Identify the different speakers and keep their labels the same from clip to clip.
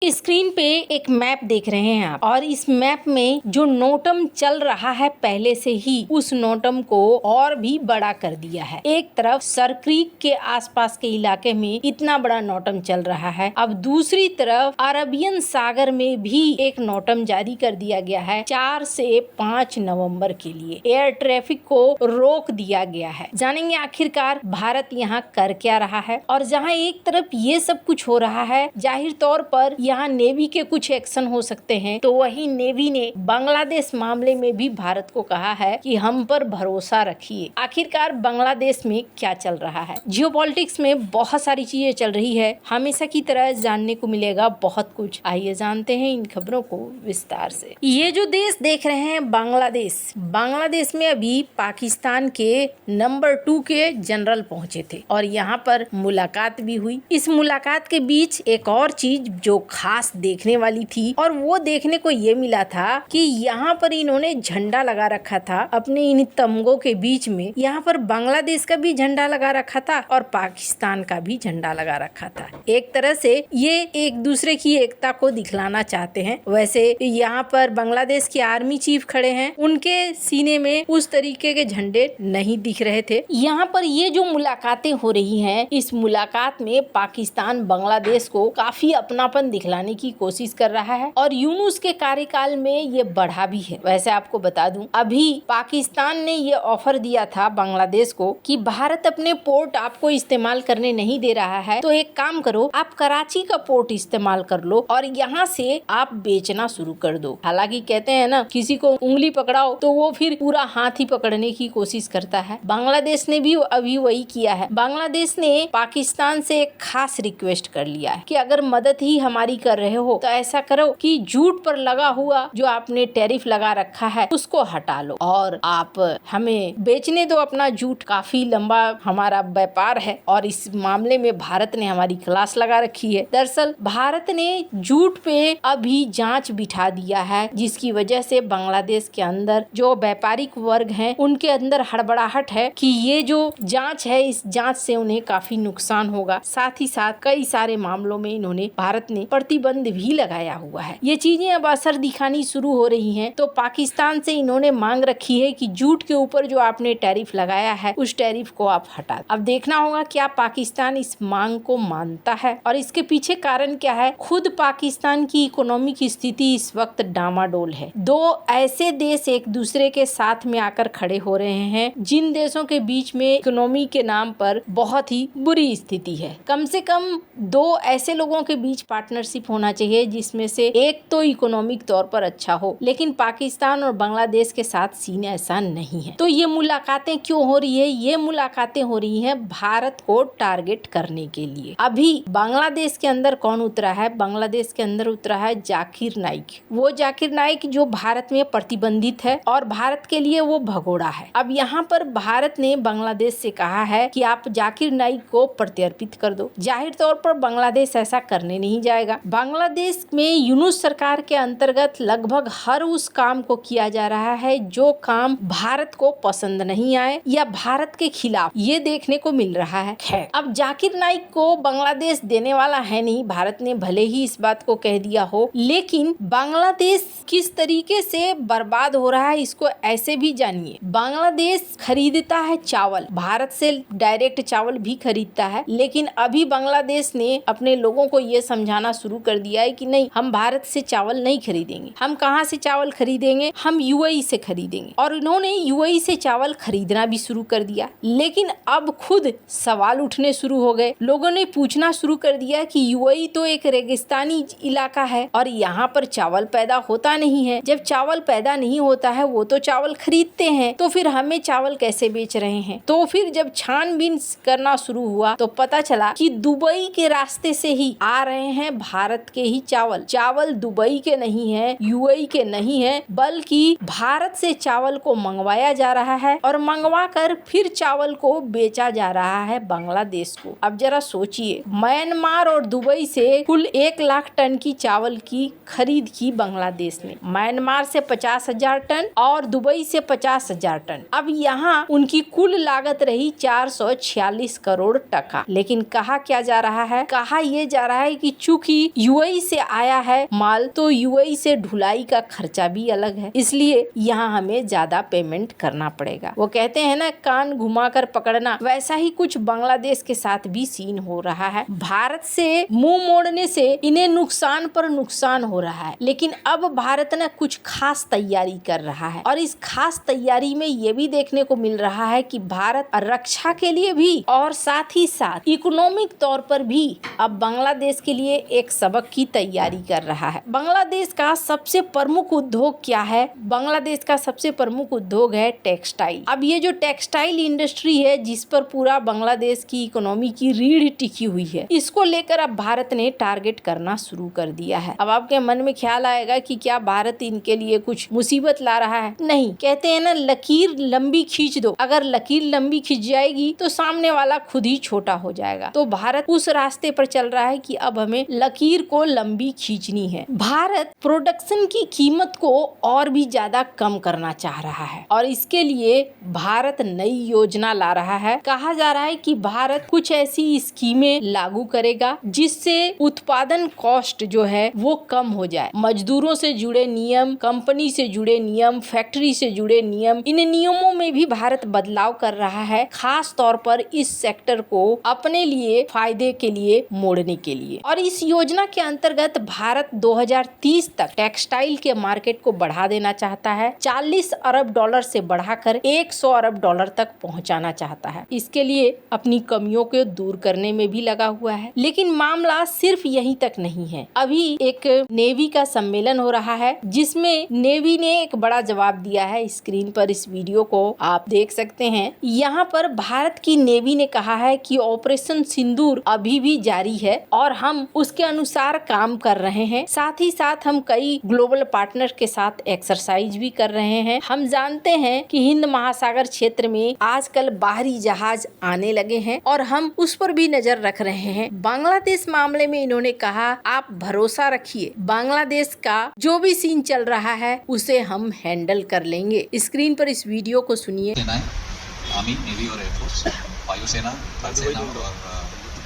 Speaker 1: Screen पे एक map देख रहे हैं आप और इस मैप में जो नोटम चल रहा है पहले से ही उस नोटम को और भी बड़ा कर दिया है। एक तरफ सर क्रीक के आसपास के इलाके में इतना बड़ा नोटम चल रहा है, अब दूसरी तरफ अरबियन सागर में भी एक नोटम जारी कर दिया गया है। 4 से 5 नवंबर के लिए एयर ट्रैफिक को रोक दिया गया है। जानेंगे आखिरकार भारत यहाँ कर क्या रहा है। और जहाँ एक तरफ ये सब कुछ हो रहा है, जाहिर तौर पर यहाँ नेवी के कुछ एक्शन हो सकते हैं, तो वही नेवी ने बांग्लादेश मामले में भी भारत को कहा है कि हम पर भरोसा रखिए। आखिरकार बांग्लादेश में क्या चल रहा है। जियोपॉलिटिक्स में बहुत सारी चीजें चल रही है, हमेशा की तरह जानने को मिलेगा बहुत कुछ। आइए जानते हैं इन खबरों को विस्तार से। ये जो देश देख रहे हैं बांग्लादेश में अभी पाकिस्तान के नंबर 2 के जनरल पहुंचे थे और यहाँ पर मुलाकात भी हुई। इस मुलाकात के बीच एक और चीज जो खास देखने वाली थी और वो देखने को ये मिला था कि यहाँ पर इन्होंने झंडा लगा रखा था अपने इन तमगों के बीच में। यहाँ पर बांग्लादेश का भी झंडा लगा रखा था और पाकिस्तान का भी झंडा लगा रखा था। एक तरह से ये एक दूसरे की एकता को दिखलाना चाहते हैं। वैसे यहाँ पर बांग्लादेश के आर्मी चीफ खड़े हैं, उनके सीने में उस तरीके के झंडे नहीं दिख रहे थे। यहाँ पर ये जो मुलाकातें हो रही हैं, इस मुलाकात में पाकिस्तान बांग्लादेश को काफी अपनापन दिखलाने की कोशिश कर रहा है और यूनुस के कार्यकाल में ये बढ़ा भी है। वैसे आपको बता दूं, अभी पाकिस्तान ने ये ऑफर दिया था बांग्लादेश को कि भारत अपने पोर्ट आपको इस्तेमाल करने नहीं दे रहा है, तो एक काम करो, आप कराची का पोर्ट इस्तेमाल कर लो और यहाँ से आप बेचना शुरू कर दो। हालांकि कहते हैं ना, किसी को उंगली पकड़ाओ तो वो फिर पूरा हाथ ही पकड़ने की कोशिश करता है। बांग्लादेश ने भी अभी वही किया है। बांग्लादेश ने पाकिस्तान से एक खास रिक्वेस्ट कर लिया है कि अगर मदद ही हमारी कर रहे हो तो ऐसा करो कि जूट पर लगा हुआ जो आपने टैरिफ लगा रखा है उसको हटा लो और आप हमें बेचने दो अपना जूट। काफी लंबा हमारा व्यापार है और इस मामले में भारत ने हमारी क्लास लगा रखी है। दरअसल भारत ने जूट पे अभी जांच बिठा दिया है, जिसकी वजह से बांग्लादेश के अंदर जो व्यापारिक वर्ग हैं उनके अंदर हड़बड़ाहट है कि ये जो जांच है, इस जांच से उन्हें काफी नुकसान होगा। साथ ही साथ कई सारे मामलों में इन्होंने भारत ने प्रतिबंध भी लगाया हुआ है। ये चीजें अब असर दिखानी शुरू हो रही हैं, तो पाकिस्तान से इन्होंने मांग रखी है कि जूट के ऊपर जो आपने टैरिफ लगाया है उस टैरिफ को आप हटा दो। अब देखना होगा क्या पाकिस्तान इस मांग को मानता है और इसके पीछे कारण क्या है। खुद पाकिस्तान की इकोनॉमिक स्थिति इस वक्त डामाडोल है। दो ऐसे देश एक दूसरे के साथ में आकर खड़े हो रहे हैं जिन देशों के बीच में इकोनॉमी के नाम पर बहुत ही बुरी स्थिति है। कम से कम दो ऐसे लोगों के बीच पार्टनरशिप होना चाहिए जिसमें से एक तो इकोनॉमिक तौर पर अच्छा हो, लेकिन पाकिस्तान और बांग्लादेश के साथ सीन ऐसा नहीं है। तो ये मुलाकातें क्यों हो रही है? ये मुलाकातें हो रही हैं भारत को टारगेट करने के लिए। अभी बांग्लादेश के अंदर कौन उतरा है? बांग्लादेश के अंदर उतरा है जाकिर नाइक। वो जाकिर नाइक जो भारत में प्रतिबंधित है और भारत के लिए वो भगोड़ा है। अब यहाँ पर भारत ने बांग्लादेश से कहा है कि आप जाकिर नाइक को प्रत्यर्पित कर दो। जाहिर तौर पर बांग्लादेश ऐसा करने नहीं जाएगा। बांग्लादेश में यूनुस सरकार के अंतर्गत लगभग हर उस काम को किया जा रहा है जो काम भारत को पसंद नहीं आए या भारत के खिलाफ, ये देखने को मिल रहा है। खैर, अब जाकिर नाइक को बांग्लादेश देने वाला है नहीं। भारत ने भले ही इस बात को कह दिया हो, लेकिन बांग्लादेश किस तरीके से बर्बाद हो रहा है इसको ऐसे भी जानिए। बांग्लादेश खरीदता है चावल, भारत से डायरेक्ट चावल भी खरीदता है, लेकिन अभी बांग्लादेश ने अपने लोगों को ये समझाना शुरू कर दिया है कि नहीं, हम भारत से चावल नहीं खरीदेंगे। हम कहाँ से चावल खरीदेंगे? हम यूएई से खरीदेंगे। और इन्होंने यूएई से चावल खरीदना भी शुरू कर दिया। लेकिन अब खुद सवाल उठने शुरू हो गए। लोगों ने पूछना शुरू कर दिया कि यूएई तो एक रेगिस्तानी इलाका है और यहाँ पर चावल पैदा होता नहीं है। जब चावल पैदा नहीं होता है, वो तो चावल खरीदते हैं, तो फिर हमें चावल कैसे बेच रहे हैं? तो फिर जब छानबीन करना शुरू हुआ तो पता चला कि दुबई के रास्ते से ही आ रहे हैं भारत के ही चावल। चावल दुबई के नहीं है, यूएई के नहीं है, बल्कि भारत से चावल को मंगवाया जा रहा है और मंगवा कर फिर चावल को बेचा जा रहा है बांग्लादेश को। अब जरा सोचिए, म्यांमार और दुबई से कुल 1 लाख टन की चावल की खरीद की बांग्लादेश ने। म्यांमार से 50,000 टन और दुबई से 50,000 टन। अब यहाँ उनकी कुल लागत रही 446 करोड़ टका। लेकिन कहा क्या जा रहा है? कहा यह जा रहा है कि चूंकि यूएई से आया है माल तो यूएई से ढुलाई का खर्चा भी अलग है, इसलिए यहाँ हमें ज्यादा पेमेंट करना पड़ेगा। वो कहते हैं ना, कान घुमाकर पकड़ना, वैसा ही कुछ बांग्लादेश के साथ भी सीन हो रहा है। भारत से मुंह मोड़ने से इन्हें नुकसान पर नुकसान हो रहा है, लेकिन अब भारत ना कुछ खास तैयारी कर रहा है और इस खास तैयारी में ये भी देखने को मिल रहा है कि भारत रक्षा के लिए भी और साथ ही साथ इकोनॉमिक तौर पर भी अब बांग्लादेश के लिए एक सबक की तैयारी कर रहा है। बांग्लादेश का सबसे प्रमुख उद्योग क्या है? बांग्लादेश का सबसे प्रमुख उद्योग है टेक्सटाइल। अब ये जो टेक्सटाइल इंडस्ट्री है, जिस पर पूरा बांग्लादेश की इकोनॉमी की रीढ़ टिकी हुई है, इसको लेकर अब भारत ने टारगेट करना शुरू कर दिया है। अब आपके मन में ख्याल आएगा कि क्या भारत इनके लिए कुछ मुसीबत ला रहा है? नहीं, कहते हैं ना, लकीर लंबी खींच दो। अगर लकीर लंबी खींच जाएगी तो सामने वाला खुद ही छोटा हो जाएगा। तो भारत उस रास्ते पर चल रहा है कि अब हमें लकीर को लंबी खींचनी है। भारत प्रोडक्शन की कीमत को और भी ज्यादा कम करना चाह रहा है और इसके लिए भारत नई योजना ला रहा है। कहा जा रहा है कि भारत कुछ ऐसी स्कीमें लागू करेगा जिससे उत्पादन कॉस्ट जो है वो कम हो जाए। मजदूरों से जुड़े नियम, कंपनी से जुड़े नियम, फैक्ट्री से जुड़े नियम, इन नियमों में भी भारत बदलाव कर रहा है, खास तौर पर इस सेक्टर को अपने लिए फायदे के लिए मोड़ने के लिए। और इस योजना के अंतर्गत भारत 2030 तक टेक्सटाइल के मार्केट को बढ़ा देना चाहता है। 40 अरब डॉलर से बढ़ाकर 100 अरब डॉलर तक पहुंचाना चाहता है। इसके लिए अपनी कमियों को दूर करने में भी लगा हुआ है। लेकिन मामला सिर्फ यहीं तक नहीं है। अभी एक नेवी का सम्मेलन हो रहा है जिसमें नेवी ने एक बड़ा जवाब दिया है। स्क्रीन पर इस वीडियो को आप देख सकते हैं। यहाँ पर भारत की नेवी ने कहा है कि ऑपरेशन सिंदूर अभी भी जारी है और हम उसके अनुसार काम कर रहे हैं। साथ ही साथ हम कई ग्लोबल पार्टनर के साथ एक्सरसाइज भी कर रहे हैं। हम जानते हैं कि हिंद महासागर क्षेत्र में आजकल बाहरी जहाज आने लगे हैं और हम उस पर भी नजर रख रहे हैं। बांग्लादेश मामले में इन्होंने कहा, आप भरोसा रखिए, बांग्लादेश का जो भी सीन चल रहा है उसे हम हैंडल कर लेंगे। स्क्रीन पर इस वीडियो को सुनिए।
Speaker 2: आर्मी, नेवी और एयरफोर्स, वायुसेना, थल सेना और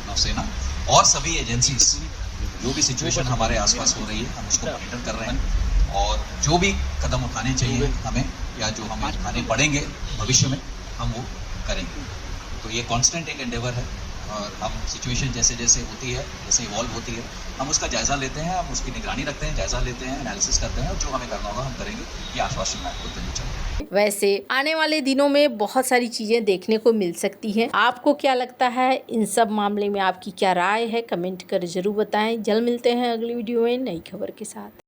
Speaker 2: नौसेना और सभी एजेंसीज, जो भी सिचुएशन हमारे आसपास हो रही है हम उसको मॉनिटर कर रहे हैं और जो भी कदम उठाने चाहिए हमें या जो हमें उठाने पड़ेंगे भविष्य में हम वो करेंगे। तो ये कांस्टेंट एक एंडेवर है और हम सिचुएशन जैसे जैसे होती है, जैसे इवॉल्व होती है, हम उसका जायज़ा लेते हैं, हम उसकी निगरानी रखते हैं, जायज़ा लेते हैं, एनालिसिस करते हैं और जो हमें करना होगा हम करेंगे। ये आश्वासन मैं आपको देना चाहूँगा।
Speaker 1: वैसे आने वाले दिनों में बहुत सारी चीजें देखने को मिल सकती हैं। आपको क्या लगता है? इन सब मामले में आपकी क्या राय है? कमेंट कर जरूर बताएं। जल्द मिलते हैं अगली वीडियो में नई खबर के साथ।